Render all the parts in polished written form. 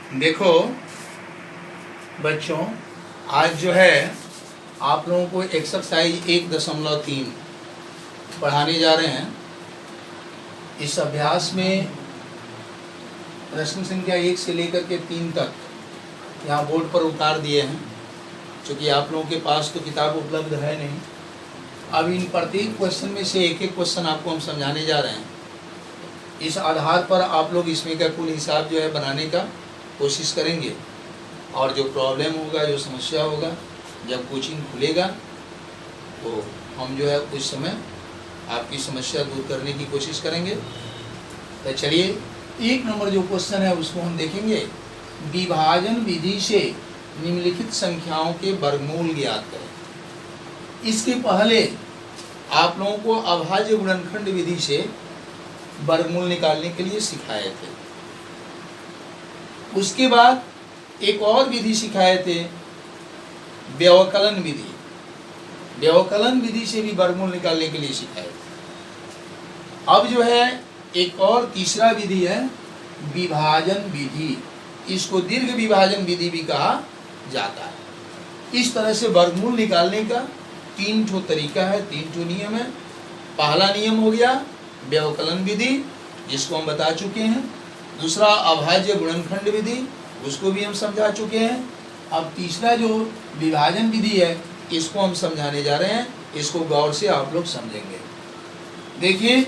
देखो बच्चों, आज जो है आप लोगों को एक्सरसाइज 1.3 पढ़ाने जा रहे हैं। इस अभ्यास में प्रश्न संख्या 1 से लेकर के 3 तक यहाँ बोर्ड पर उतार दिए हैं। क्योंकि आप लोगों के पास तो किताब उपलब्ध है नहीं। अब इन प्रत्येक क्वेश्चन में से एक एक क्वेश्चन आपको हम समझाने जा रहे हैं। इस आधार पर आप लोग इसमें का कुल हिसाब जो है बनाने का कोशिश करेंगे, और जो प्रॉब्लम होगा, जो समस्या होगा, जब कोचिंग खुलेगा तो हम जो है उस समय आपकी समस्या दूर करने की कोशिश करेंगे। तो चलिए 1 नंबर जो क्वेश्चन है उसको हम देखेंगे। विभाजन विधि से निम्नलिखित संख्याओं के वर्गमूल ज्ञात करें। इसके पहले आप लोगों को अभाज्य गुणनखंड विधि से वर्गमूल निकालने के लिए सिखाए थे। उसके बाद एक और विधि सिखाए थे, व्यवकलन विधि। व्यवकलन विधि से भी वर्गमूल निकालने के लिए सिखाए थे। अब जो है एक और तीसरा विधि है विभाजन विधि। इसको दीर्घ विभाजन विधि भी कहा जाता है। इस तरह से वर्गमूल निकालने का 3 ठो तरीका है, 3 ठो नियम है। पहला नियम हो गया व्यवकलन विधि, जिसको हम बता चुके हैं। दूसरा अभाज्य गुणनखंड विधि, उसको भी हम समझा चुके हैं। अब तीसरा जो विभाजन विधि है, इसको हम समझाने जा रहे हैं। इसको गौर से आप लोग समझेंगे। देखिए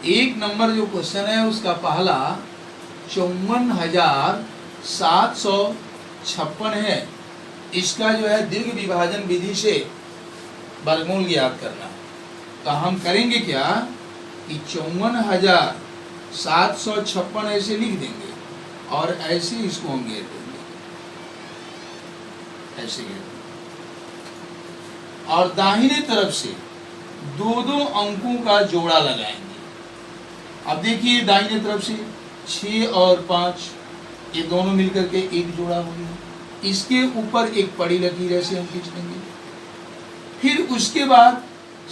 1 नंबर जो क्वेश्चन है उसका पहला 54,756 है। इसका जो है दीर्घ विभाजन विधि से वर्गमूल ज्ञात करना। तो हम करेंगे क्या कि 54,756 ऐसे लिख देंगे और ऐसे इसको हम घेर देंगे, ऐसे घेर देंगे। और दाहिने तरफ से 2-2 अंकों का जोड़ा लगाएंगे। अब देखिए दाहिने तरफ से 6 और 5 ये दोनों मिलकर के एक जोड़ा हो गया। इसके ऊपर एक पड़ी लकीर ऐसे हम खींच देंगे। फिर उसके बाद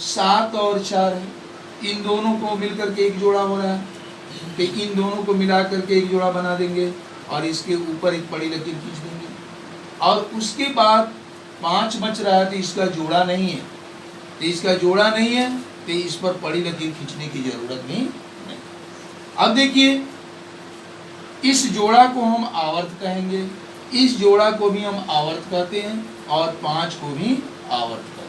7 और 4 है, इन दोनों को मिलकर के एक जोड़ा हो रहा है। तो इन दोनों को मिला करके एक जोड़ा बना देंगे और इसके ऊपर एक बड़ी लकीर खींच देंगे। और उसके बाद 5 बच रहा है, तो इसका जोड़ा नहीं है। तो इसका जोड़ा नहीं है तो इस पर बड़ी लकीर खींचने की जरूरत नहीं। अब देखिए इस जोड़ा को हम आवर्त कहेंगे, इस जोड़ा को भी हम आवर्त कहते हैं, और 5 को भी आवर्त कहते हैं।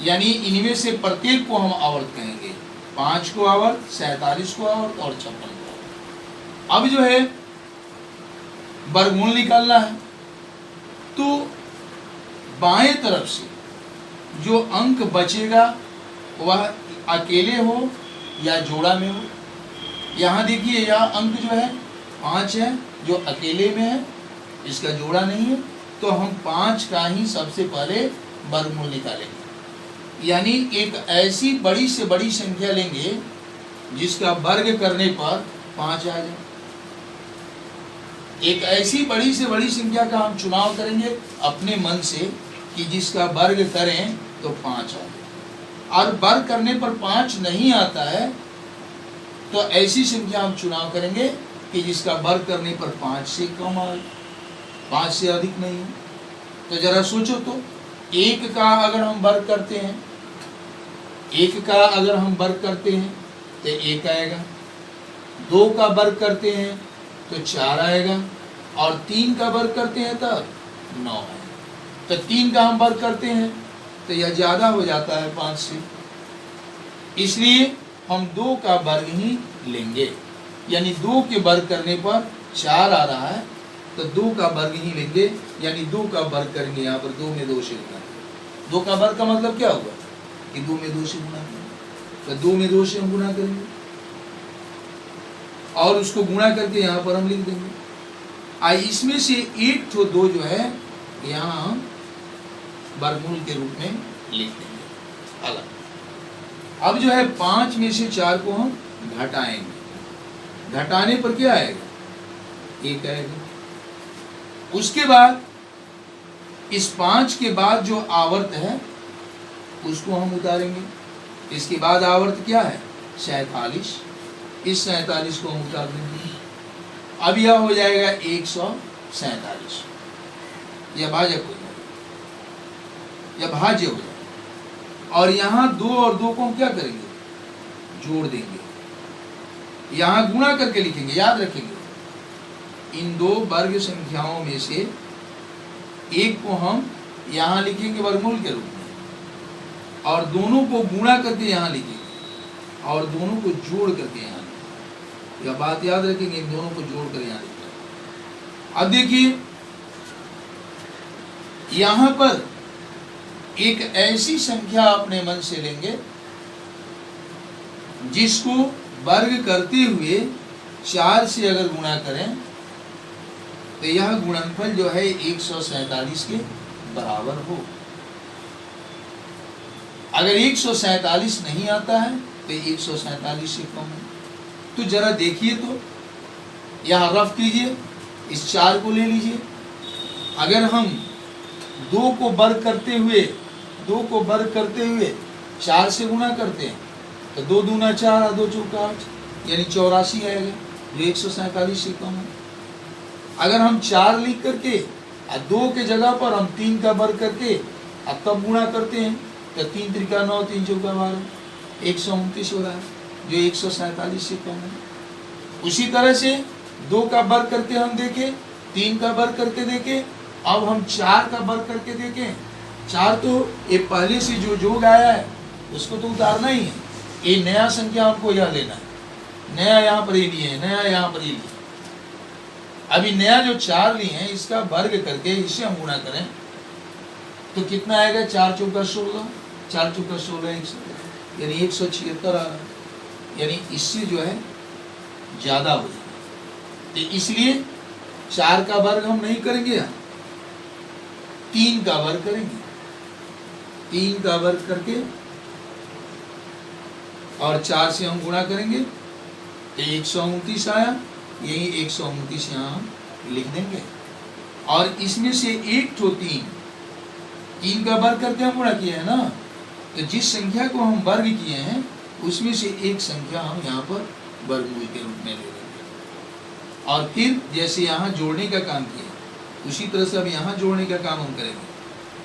यानी इनमें से प्रत्येक को हम आवर्त कहेंगे। 5 को आवर्त, 47 को आवर्त और 56 को आवर्त। अब जो है वर्गमूल निकालना है, तो बाएं तरफ से जो अंक बचेगा वह अकेले हो या जोड़ा में हो। यहाँ देखिए यह अंक जो है 5 है, जो अकेले में है, इसका जोड़ा नहीं है। तो हम 5 का ही सबसे पहले वर्गमूल निकालेंगे। यानी एक ऐसी बड़ी से बड़ी संख्या लेंगे जिसका वर्ग करने पर 5 आ जाए। एक ऐसी बड़ी से बड़ी संख्या का हम चुनाव करेंगे अपने मन से कि जिसका वर्ग करें तो 5 आ जाए। और वर्ग करने पर 5 नहीं आता है तो ऐसी संख्या हम चुनाव करेंगे कि जिसका वर्ग करने पर 5 से कम आए, 5 से अधिक नहीं। तो जरा सोचो तो, 1 का अगर हम वर्ग करते हैं, 1 का अगर हम वर्ग करते हैं तो 1 आएगा। 2 का वर्ग करते हैं तो 4 आएगा, और 3 का वर्ग करते हैं तब 9 आएगा। तो 3 का हम वर्ग करते हैं तो यह ज्यादा हो जाता है 5 से, इसलिए हम 2 का वर्ग ही लेंगे। यानी 2 के वर्ग करने पर 4 आ रहा है, तो 2 का वर्ग ही लेंगे। यानी 2 का वर्ग करेंगे, यहाँ पर 2 में 2 से गुना। 2 का वर्ग का मतलब क्या हुआ कि 2 में 2 से गुना करेंगे। तो 2 में 2 से हम गुना करेंगे और उसको गुणा करके यहाँ पर हम लिख देंगे। इसमें से 1 ठो 2 जो है यहाँ वर्गमूल के रूप में लिख देंगे अलग। अब जो है 5 में से 4 को हम घटाएंगे। घटाने पर क्या आएगा? 1 आएगा। उसके बाद इस 5 के बाद जो आवर्त है उसको हम उतारेंगे। इसके बाद आवर्त क्या है? 47। इस 47 को हम उतार देंगे। अब यह हो जाएगा 147, यह भाजक हो जाएगा, यह भाज्य हो जाएगा। और यहाँ 2 और 2 को हम क्या करेंगे, जोड़ देंगे, यहाँ गुणा करके लिखेंगे, याद रखेंगे। इन 2 वर्ग संख्याओं में से एक को हम यहाँ लिखेंगे वर्गमूल के रूप में, और दोनों को गुणा करके यहाँ लिखेंगे, और दोनों को जोड़ करके यहाँ लिखेंगे। यह बात याद रखेंगे, इन दोनों को जोड़ कर यहाँ लिखेंगे। अब देखिए यहाँ पर एक ऐसी संख्या अपने मन से लेंगे जिसको वर्ग करते हुए 4 से अगर गुणा करें तो यह गुणनफल जो है 147 के बराबर हो। अगर 147 नहीं आता है तो 147 से कम है। तो जरा देखिए, तो यहां रफ कीजिए, इस 4 को ले लीजिए। अगर हम 2 को वर्ग करते हुए 4 से गुणा करते हैं तो 2 दूना 4 और 2 चौका 8, यानी 84 आएगा, जो 147 से कम है। अगर हम 4 लिख करके और 2 के जगह पर हम 3 का वर्ग करके और तब गुणा करते हैं तो 3 त्रिका 9, 3 चौका 12, 129 हो रहा है, जो 147 से कम है। उसी तरह से 2 का वर्ग करके हम देखें, 3 का वर्ग करके देखें, अब हम 4 का वर्ग करके देखें। 4 तो ये पहले से जो जोग आया है उसको तो उतारना ही है, ये नया संख्या हमको यह लेना है, नया यहाँ पर ही लिए है, नया यहाँ पर ही लिए। अभी नया जो 4 लिए हैं इसका वर्ग करके इससे हम गुणा करें तो कितना आएगा, 4 चौका 16, 4 चौका 16, 100, यानी 176 आ रहा है, यानी इससे जो है ज्यादा हो जाएगा। तो इसलिए 4 का वर्ग हम नहीं करेंगे, 3 का वर्ग करेंगे। 3 का वर्ग करके और 4 से हम गुणा करेंगे तो 129 आया, यही 129 यहाँ लिख देंगे। और इसमें से एक ठो 3 का वर्ग करके हम गुणा किए हैं ना, तो जिस संख्या को हम वर्ग किए हैं उसमें से एक संख्या हम यहाँ पर वर्गमूल के रूप में ले लेंगे। और फिर जैसे यहाँ जोड़ने का काम किया उसी तरह से अब यहाँ जोड़ने का काम हम करेंगे।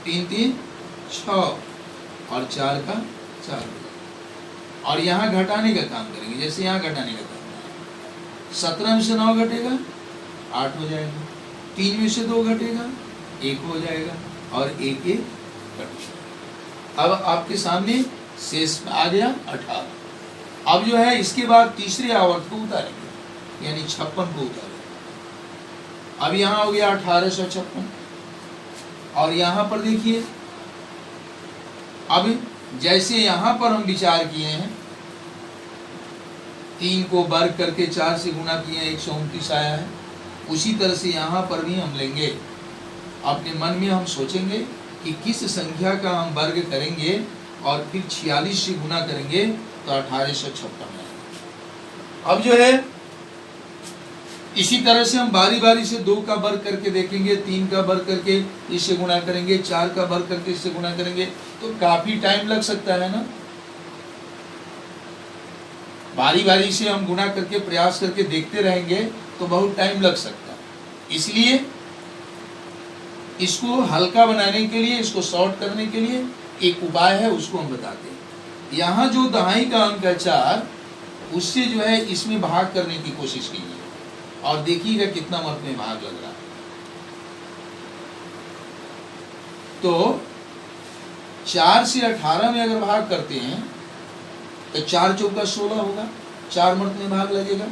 3 3 6 और 4 का 4, और यहाँ घटाने का काम करेंगे, जैसे यहाँ घटाने का काम 17 में से 9 घटेगा 8 हो जाएगा, 3 में से 2 घटेगा 1 हो जाएगा, और 1 1 घट जाएगा। अब आपके सामने शेष आ गया 18। अब जो है इसके बाद तीसरे आवर्त को उतारेंगे, यानी 56 को उतारेंगे। अब यहाँ हो गया 1856, और यहाँ पर देखिए अब जैसे यहाँ पर हम विचार किए हैं, 3 को वर्ग करके 4 से गुणा किए 129 आया है, उसी तरह से यहाँ पर भी हम लेंगे। अपने मन में हम सोचेंगे कि किस संख्या का हम वर्ग करेंगे और फिर 46 से गुणा करेंगे तो 1856 आएगा। अब जो है इसी तरह से हम बारी बारी से 2 का वर्ग करके देखेंगे, 3 का वर्ग करके इससे गुणा करेंगे, 4 का वर्ग करके इससे गुणा करेंगे, तो काफी टाइम लग सकता है ना। बारी बारी से हम गुणा करके प्रयास करके देखते रहेंगे तो बहुत टाइम लग सकता है। इसलिए इसको हल्का बनाने के लिए, इसको शॉर्ट करने के लिए एक उपाय है, उसको हम बताते हैं। यहाँ जो दहाई का अंक है 4, उससे जो है इसमें भाग करने की कोशिश कीजिए और देखिएगा कितना मत में भाग लग रहा है। तो 4 से 18 में अगर भाग करते हैं तो 4 चौका 16 होगा, 4 मर्त में भाग लगेगा।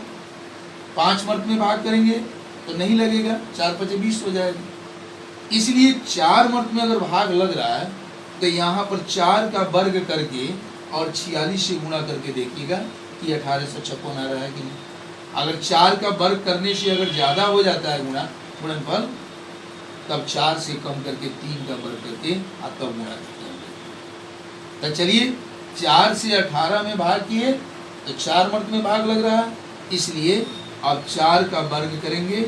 5 मर्त में भाग करेंगे तो नहीं लगेगा, 4 5 20 हो जाएगा। इसलिए 4 मर्त में अगर भाग लग रहा है तो यहाँ पर 4 का वर्ग करके और 46 से गुणा करके देखिएगा कि 1856 आ रहा है कि नहीं। अगर 4 का वर्ग करने से अगर ज्यादा हो जाता है गुणनफल, तब 4 से कम करके 3 का वर्ग करके तब गुणा करते हैं। तो चलिए 4 से 18 में भाग किए तो 4 मर्त में भाग लग रहा है, इसलिए अब 4 का वर्ग करेंगे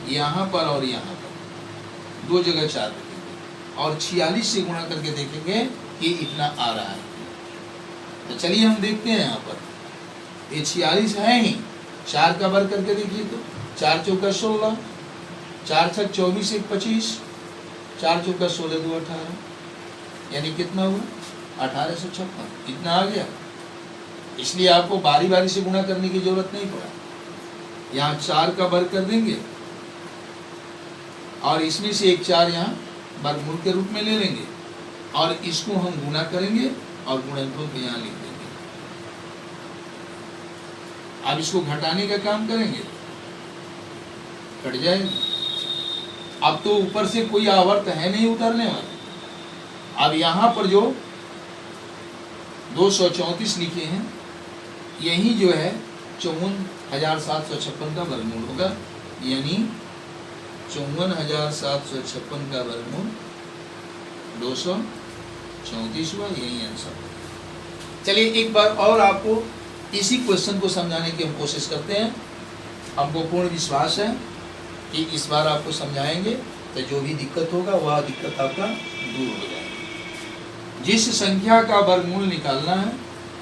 यहाँ पर और यहाँ पर, 2 जगह 4 रखेंगे और 46 से गुणा करके देखेंगे कि इतना आ रहा है। तो चलिए हम देखते हैं यहाँ पर ये 46 है ही, 4 का वर्ग करके देखिए तो 4 चौका 16, 4 छक 24, 1 25, 4 चौका 16 2 18, यानी कितना हुआ 1856। इतना आ गया। इसलिए आपको बारी बारी से गुणा करने की जरूरत नहीं पड़ा। यहाँ 4 का वर्ग कर देंगे और इसमें से एक 4 यहाँ वर्गमूल के रूप में ले लेंगे और इसको हम गुणा करेंगे और गुणनफल को यहाँ लिख देंगे। अब इसको घटाने का काम करेंगे, कट जाएगा। अब तो ऊपर से कोई आवर्त है नहीं उतरने वाला। अब यहाँ पर जो 234 लिखे हैं, यही जो है 54,756 का वर्गमूल होगा, यानी 54,756 का वर्गमूल 234 हुआ, यही आंसर। चलिए एक बार और आपको इसी क्वेश्चन को समझाने की हम कोशिश करते हैं। हमको पूर्ण विश्वास है कि इस बार आपको समझाएंगे तो जो भी दिक्कत होगा वह दिक्कत आपका दूर हो जाएगी। जिस संख्या का वर्गमूल निकालना है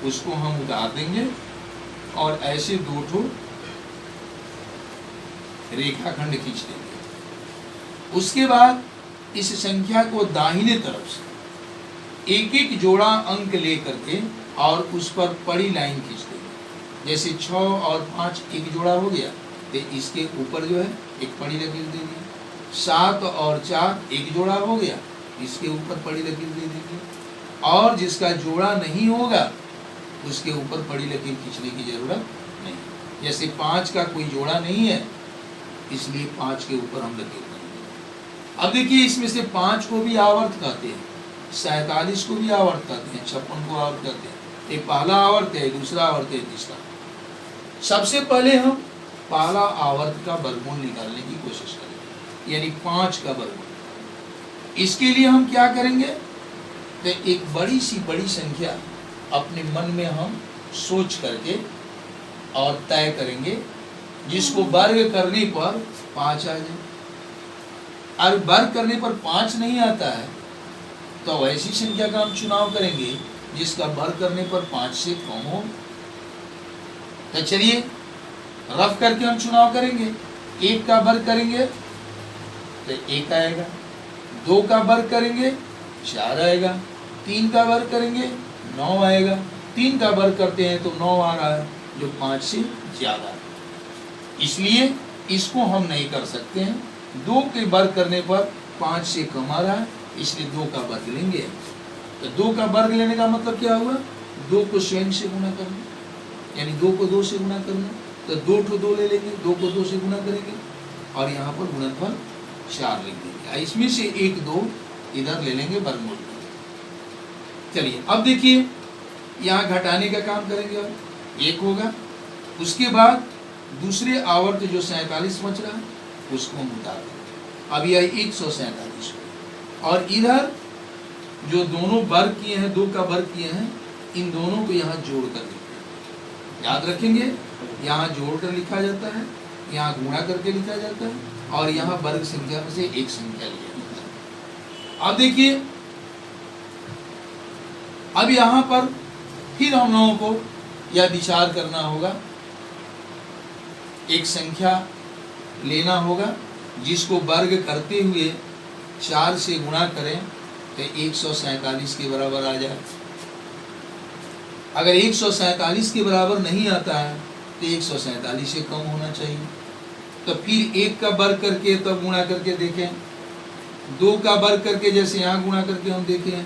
उसको हम उतार देंगे और ऐसे 2 ठो रेखाखंड खींच देंगे। उसके बाद इस संख्या को दाहिने तरफ से एक एक जोड़ा अंक लेकर के और उस पर पड़ी लाइन खींच देंगे। जैसे 6 और 5 एक जोड़ा हो गया तो इसके ऊपर जो है एक पड़ी लकीर दे देंगे। 7 और 4 एक जोड़ा हो गया, इसके ऊपर पड़ी लकीर दे देंगे। और जिसका जोड़ा नहीं होगा उसके ऊपर पड़ी लकीर खींचने की जरूरत नहीं। जैसे 5 का कोई जोड़ा नहीं है, इसलिए 5 के ऊपर हम लकीर करेंगे। अब देखिए इसमें से 5 को भी आवर्त कहते हैं, 47 को भी आवर्त कहते हैं, 56 को आवर्त कहते हैं। एक पहला आवर्त है, दूसरा आवर्त है, तीसरा। सबसे पहले हम पहला आवर्त का वर्गमूल निकालने की कोशिश करेंगे, यानी 5 का वर्गमूल। इसके लिए हम क्या करेंगे तो एक बड़ी सी बड़ी संख्या अपने मन में हम सोच करके और तय करेंगे, जिसको वर्ग करने पर 5 आ जाए। और वर्ग करने पर 5 नहीं आता है तो ऐसी संख्या का हम चुनाव करेंगे जिसका वर्ग करने पर 5 से कम हो। तो चलिए रफ करके हम चुनाव करेंगे। 1 का वर्ग करेंगे तो 1 आएगा, 2 का वर्ग करेंगे 4 आएगा, 3 का वर्ग करेंगे 9 आएगा। 3 का वर्ग करते हैं तो 9 आ रहा है, जो 5 से ज्यादा है। इसलिए इसको हम नहीं कर सकते हैं। 2 के वर्ग करने पर 5 से कम आ रहा है, इसलिए 2 का वर्ग लेंगे। तो 2 का वर्ग लेने का मतलब क्या हुआ, 2 को स्वयं से गुणा करना, यानी 2 को 2 से गुणा करना। तो 2 ठो 2 ले लेंगे, 2 को 2 से गुणा करेंगे और यहाँ पर गुणनफल 4 लिख देंगे। इसमें से 1 2 इधर ले लेंगे वर्गमूल। चलिए अब देखिए यहाँ घटाने का काम करेंगे और 1 होगा। उसके बाद दूसरे आवर्त जो 47 बच रहा है उसको हम उतार देंगे। अब यह 147 हो। और इधर जो दोनों वर्ग किए हैं, 2 का वर्ग किए हैं, इन दोनों को यहाँ जोड़ कर लिखते हैं। याद रखेंगे, यहाँ जोड़ कर लिखा जाता है, यहाँ गुणा करके लिखा जाता है और यहाँ वर्ग संख्या में से एक संख्या लिया जाता है। अब देखिए अब यहाँ पर फिर हम लोगों को यह विचार करना होगा, एक संख्या लेना होगा जिसको वर्ग करते हुए 4 से गुणा करें तो 147 के बराबर आ जाए। अगर 147 के बराबर नहीं आता है तो 147 से कम होना चाहिए। तो फिर 1 का वर्ग करके तब गुणा करके देखें, 2 का वर्ग करके जैसे यहाँ गुणा करके हम देखें,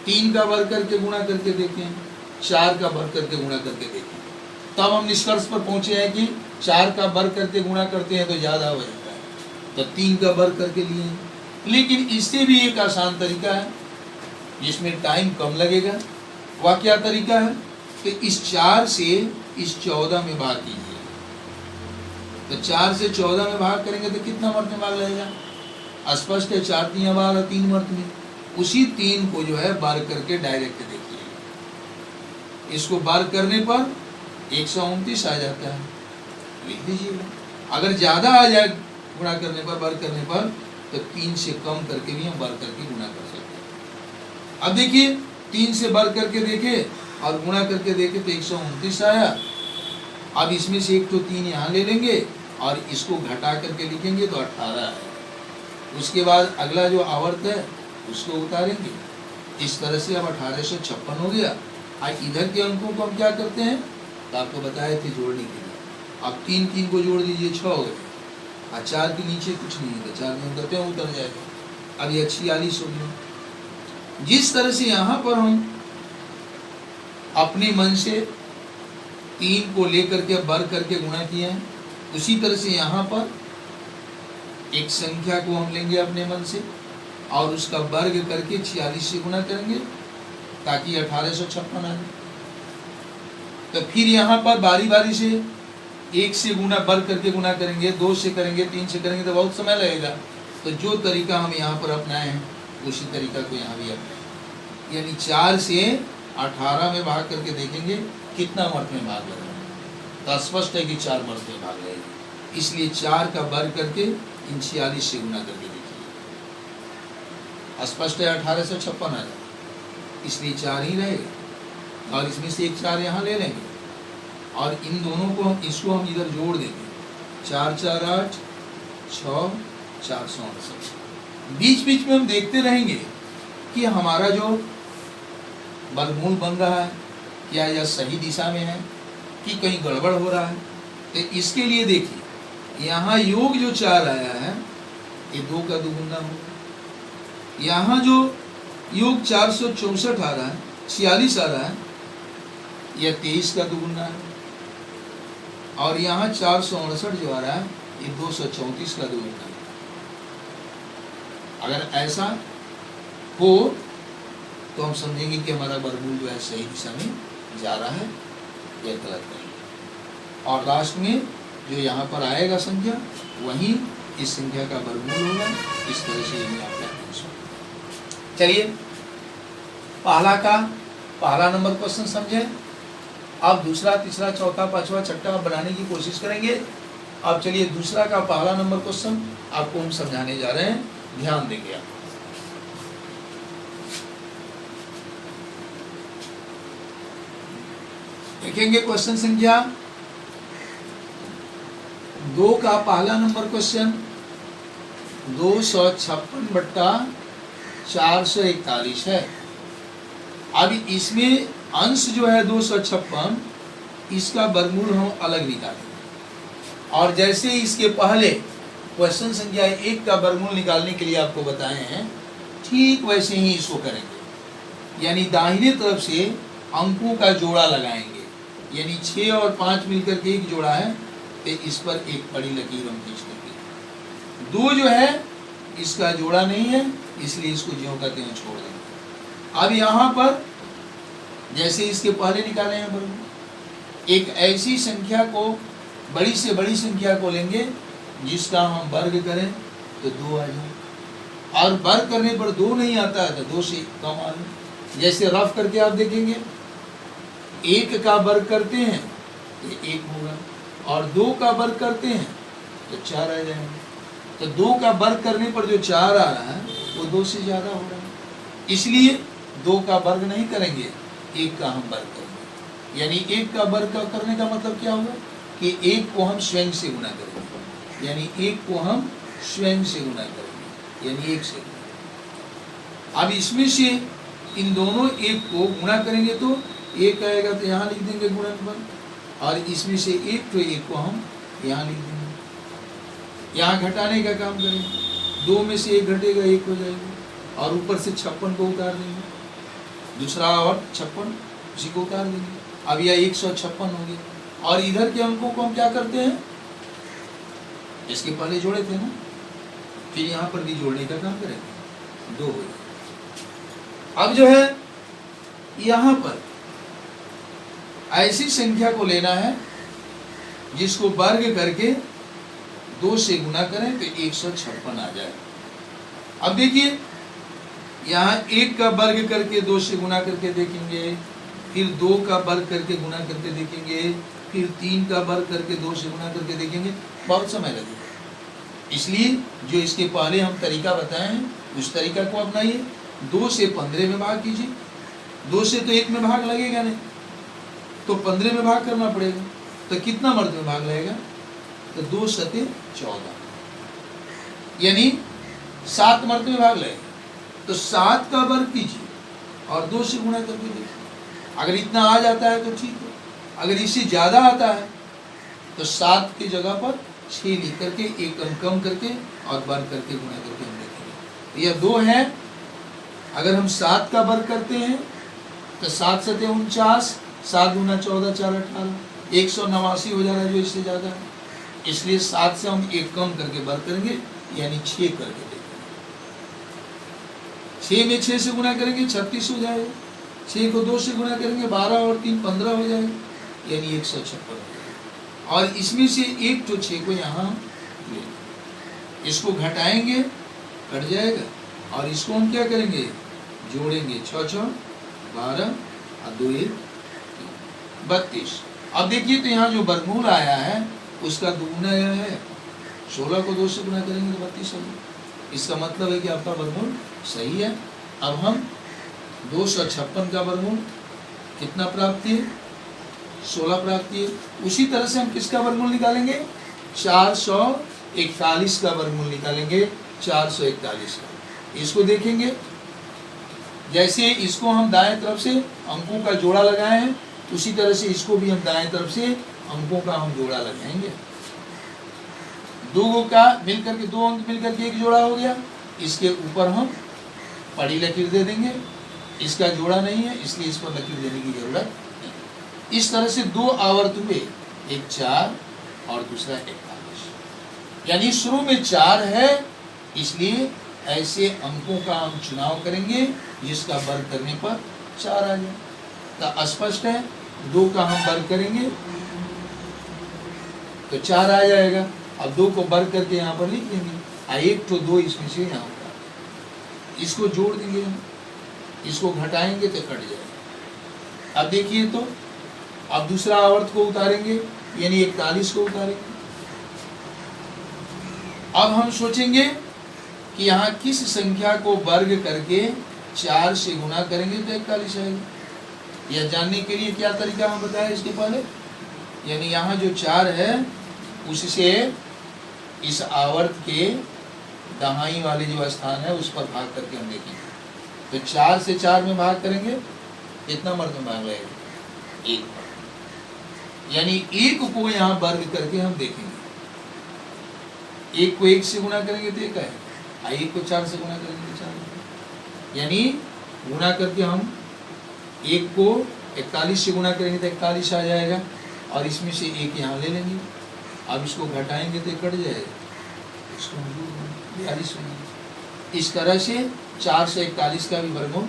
3 का वर्ग करके गुणा करके देखें, 4 का वर्ग करके गुणा करके देखें। तब हम निष्कर्ष पर पहुंचे हैं कि 4 का वर्ग करके गुणा करते हैं तो ज्यादा हो जाता है, तो 3 का वर्ग करके लिए। लेकिन इससे भी एक आसान तरीका है जिसमें टाइम कम लगेगा। वह क्या तरीका है कि इस 4 से इस 14 में भाग कीजिए। तो 4 से 14 में भाग करेंगे तो कितना वर्ग में भाग लगेगा, स्पष्ट है, 4 3 12 3 वर्ग में। उसी 3 को जो है वर्ग करके डायरेक्ट देखिए, इसको वर्ग करने पर 129 आ जाता है, लिख दीजिएगा। अगर ज्यादा आ जाए गुणा करने पर, वर्ग करने पर, तो 3 से कम करके भी हम वर्ग करके गुणा कर सकते हैं। अब देखिए 3 से वर्ग करके देखे और गुणा करके देखे तो 129 आया। अब इसमें से एक तो 3 यहाँ ले लेंगे और इसको घटा करके लिखेंगे तो 18 है। उसके बाद अगला जो आवर्त है उसको उतारेंगे। इस तरह से अब 1856 हो गया। आज इधर के अंकों को हम क्या करते हैं, तो आपको बताए थे जोड़ने के लिए। अब 3 3 को जोड़ दीजिए, 6 हो गए। और 4 के नीचे कुछ नहीं है, 4 में करते हैं उतर जाएगा। अब ये 46 हो गया। जिस तरह से यहाँ पर हम अपने मन से 3 को लेकर के वर्ग करके गुणा किया है, उसी तरह से यहाँ पर एक संख्या को हम लेंगे अपने मन से और उसका वर्ग करके 46 से गुणा करेंगे ताकि 1856 आ जाए। तो फिर यहाँ पर बारी बारी से 1 से गुणा वर्ग करके गुणा करेंगे, 2 से करेंगे, 3 से करेंगे तो बहुत समय लगेगा। तो जो तरीका हम यहाँ पर अपनाए हैं उसी तरीका को यहाँ भी अपनाएं, यानी 4 से 18 में भाग करके देखेंगे कितना मर्द में भाग लगेगा। तो स्पष्ट है कि 4 मर्द में भाग लगेगी, इसलिए 4 का वर्ग करके इन 46 से गुणा करके देखिए। स्पष्ट है 1856 आ जाए, इसलिए 4 ही रहेगा और इसमें से एक 4 यहाँ ले लेंगे और इन दोनों को हम इसको हम इधर जोड़ देंगे। 4 4 8 6 468। बीच बीच में हम देखते रहेंगे कि हमारा जो वर्गमूल बन रहा है क्या यह सही दिशा में है कि कहीं गड़बड़ हो रहा है। तो इसके लिए देखिए यहाँ योग जो 4 आया है ये 2 का दुगुना होगा। यहाँ जो योग 464 आ रहा है, 46 आ रहा है, यह 23 का दुगुना है। और यहाँ 468 जो आ रहा है ये 234 का दुगुना है। अगर ऐसा हो तो हम समझेंगे कि हमारा वर्गमूल जो है सही दिशा में जा रहा है या गलत नहीं। और लास्ट में जो यहाँ पर आएगा संख्या वही इस संख्या का वर्गमूल होगा। इस तरह से ये आपका आंसर। चलिए पहला नंबर क्वेश्चन समझे। अब दूसरा, तीसरा, चौथा, पांचवा, छठा बनाने की कोशिश करेंगे। अब चलिए दूसरा का पहला नंबर क्वेश्चन आपको हम समझाने जा रहे हैं, ध्यान देंगे आप। देखेंगे क्वेश्चन संख्या 2 का पहला नंबर क्वेश्चन 256/441 है। अब इसमें अंश जो है 256, इसका वर्गमूल हम अलग निकालेंगे। और जैसे इसके पहले क्वेश्चन संख्या 1 का वर्गमूल निकालने के लिए आपको बताए हैं, ठीक वैसे ही इसको करेंगे। यानी दाहिने तरफ से अंकों का जोड़ा लगाएंगे, यानी 6 और 5 मिलकर के एक जोड़ा है, तो इस पर एक बड़ी लकीर हम खींच देंगे। 2 जो है इसका जोड़ा नहीं है, इसलिए इसको ज्यों का त्यों छोड़ देंगे। अब यहाँ पर जैसे इसके पहले निकाले हैं वर्ग, एक ऐसी संख्या को, बड़ी से बड़ी संख्या को लेंगे जिसका हम वर्ग करें तो 2 आ जाए, और वर्ग करने पर 2 नहीं आता है तो 2 से कम आ जाए। जैसे रफ करके आप देखेंगे 1 का वर्ग करते हैं तो 1 होगा, और 2 का वर्ग करते हैं तो 4 आ जाएंगे। तो 2 का वर्ग करने पर जो 4 आ रहा है वो 2 से ज़्यादा हो रहा है, इसलिए 2 का वर्ग नहीं करेंगे, 1 का हम वर्ग करेंगे। यानी 1 का वर्ग करने का मतलब क्या होगा कि 1 को हम स्वयं से गुना करेंगे, यानी 1 को हम स्वयं से गुना करेंगे, यानी 1 से। अब इसमें से इन दोनों 1 को गुणा करेंगे तो 1 आएगा, तो यहाँ लिख देंगे गुणनफल, और इसमें से 1 तो 1 को हम यहाँ लिख देंगे। यहाँ घटाने का काम करेंगे, 2 में से 1 घटेगा 1 हो जाएगा, और ऊपर से 56 को उतार देंगे, दूसरा और 56 उसी को उतार देंगे। अब यह 156 हो गया। और इधर के अंकों को हम क्या करते हैं, इसके पहले जोड़े थे ना, फिर यहाँ पर भी जोड़ने का काम करेंगे, 2 हो गया। अब जो है यहाँ पर ऐसी संख्या को लेना है जिसको वर्ग करके 2 से गुना करें तो 156 आ जाए। अब देखिए यहाँ 1 का वर्ग करके 2 से गुना करके देखेंगे, फिर 2 का वर्ग करके गुना करके देखेंगे, फिर 3 का वर्ग करके 2 से गुना करके देखेंगे, बहुत समय लगेगा। इसलिए जो इसके पहले हम तरीका बताए हैं उस तरीका को अपनाइए। 2 से 15 में भाग कीजिए, 2 से तो 1 में भाग लगेगा नहीं, तो 15 में भाग करना पड़ेगा। तो कितना मर्द में भाग लगेगा, तो 2 सते 14, यानी 7 मरतबे भाग लगेगा। तो 7 का वर्ग कीजिए और 2 से गुणा करके देखिए। अगर इतना आ जाता है तो ठीक है, अगर इससे ज्यादा आता है तो 7 की जगह पर 6 लिख करके 1 अंक कम करके और वर्ग करके गुणा करके हम देखेंगे। यह 2 है। अगर हम 7 का वर्ग करते हैं तो 7 सते 49, 7 गुना 14 4 18, 189 हो जा रहा है जो इससे ज्यादा है। इसलिए 7 से हम 1 कम करके वर्ग करेंगे, यानी 6 करके देखेंगे। 6 में 6 से गुणा करेंगे 36 हो जाएगा। 6 को 2 से गुणा करेंगे 12 और 3 15 हो जाएगा, यानी 156 हो जाएगा। और इसमें से एक तो 6 को यहाँ ले, इसको घटाएंगे कट जाएगा, और इसको हम क्या करेंगे जोड़ेंगे, 6 6 12 और 2 1 32। अब देखिए तो यहाँ जो वर्गमूल आया है उसका दुगुना है। 16 को 2 से गुणा करेंगे तो 32 होगा। इसका मतलब है कि आपका वर्गमूल सही है। अब हम 256 का वर्गमूल कितना प्राप्त किए, 16 प्राप्त किए। उसी तरह से हम किसका वर्गमूल निकालेंगे, 441 का वर्गमूल निकालेंगे, 441 का। इसको देखेंगे, जैसे इसको हम दाएं तरफ से अंकों का जोड़ा लगाए हैं, उसी तरह से इसको भी हम दाएं तरफ से अंकों का हम जोड़ा लगाएंगे। 2 का मिलकर के 2 अंक मिलकर के एक जोड़ा हो गया। इसके ऊपर हम पड़ी लकीर दे देंगे। इसका जोड़ा नहीं है इसलिए इस पर लकीर देने की जरूरत नहीं। इस तरह से 2 आवर्त हुए, एक 4 और दूसरा 41, यानी शुरू में 4 है, इसलिए ऐसे अंकों का हम चुनाव करेंगे जिसका वर्ग करने पर 4 आ जाए। तो स्पष्ट है 2 का हम वर्ग करेंगे तो 4 आ जाएगा। अब 2 को वर्ग करके यहाँ पर लिख देंगे, 1 तो 2 इसमें से यहाँ होगा, इसको जोड़ देंगे हम, इसको घटाएंगे तो कट जाएगा। अब देखिए तो अब दूसरा आवर्त को उतारेंगे, यानी 41 को उतारेंगे। अब हम सोचेंगे कि यहाँ किस संख्या को वर्ग करके 4 से गुणा करेंगे तो 41 आएगा। यह जानने के लिए क्या तरीका हम बताया इसके पहले, यानी यहाँ जो 4 है उससे इस आवर्त के दहाई वाले जो स्थान है उस पर भाग करके हम देखेंगे। तो 4 से 4 में भाग करेंगे, कितना मर्द में भाग लगेगा, 1, यानी 1 को यहाँ वर्ग करके हम देखेंगे। 1 को 1 से गुणा करेंगे तो 1 है, 1 को 4 से गुणा करेंगे तो 4, यानी गुणा करके हम 1 को 41 से गुणा करेंगे तो 41 आ जाएगा, और इसमें से 1 यहाँ ले लेंगे। अब इसको घटाएंगे तो कट जाएगा, इसको 42 होंगे। इस तरह से 4 से 41 का भी वर्गमूल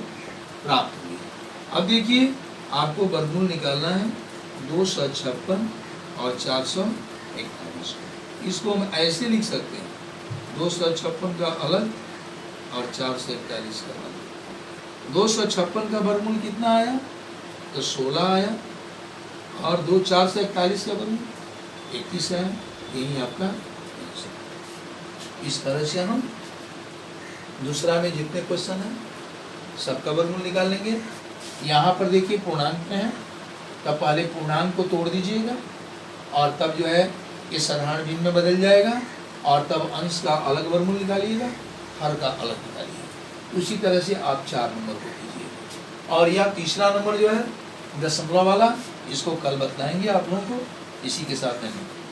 प्राप्त हो गया। अब देखिए आपको वर्गमूल निकालना है 256 और 441। इसको हम ऐसे लिख सकते हैं, 256 का अलग और 441 का अलग। 256 का वर्गमूल कितना आया तो 16 आया, और 441 का वर्गमूल 21 है। यही आपका इस तरह से हम दूसरा में जितने क्वेश्चन है सबका वर्गमूल निकाल लेंगे। यहाँ पर देखिए पूर्णांक में है, तब पहले पूर्णांक को तोड़ दीजिएगा और तब जो है ये साधारण भिन्न में बदल जाएगा, और तब अंश का अलग वर्गमूल निकालिएगा, हर का अलग निकालिएगा। उसी तरह से आप 4 नंबर को कीजिएगा। और यह तीसरा नंबर जो है दशमलव वाला, इसको कल बताएंगे आप लोगों को। इसी के साथ नहीं।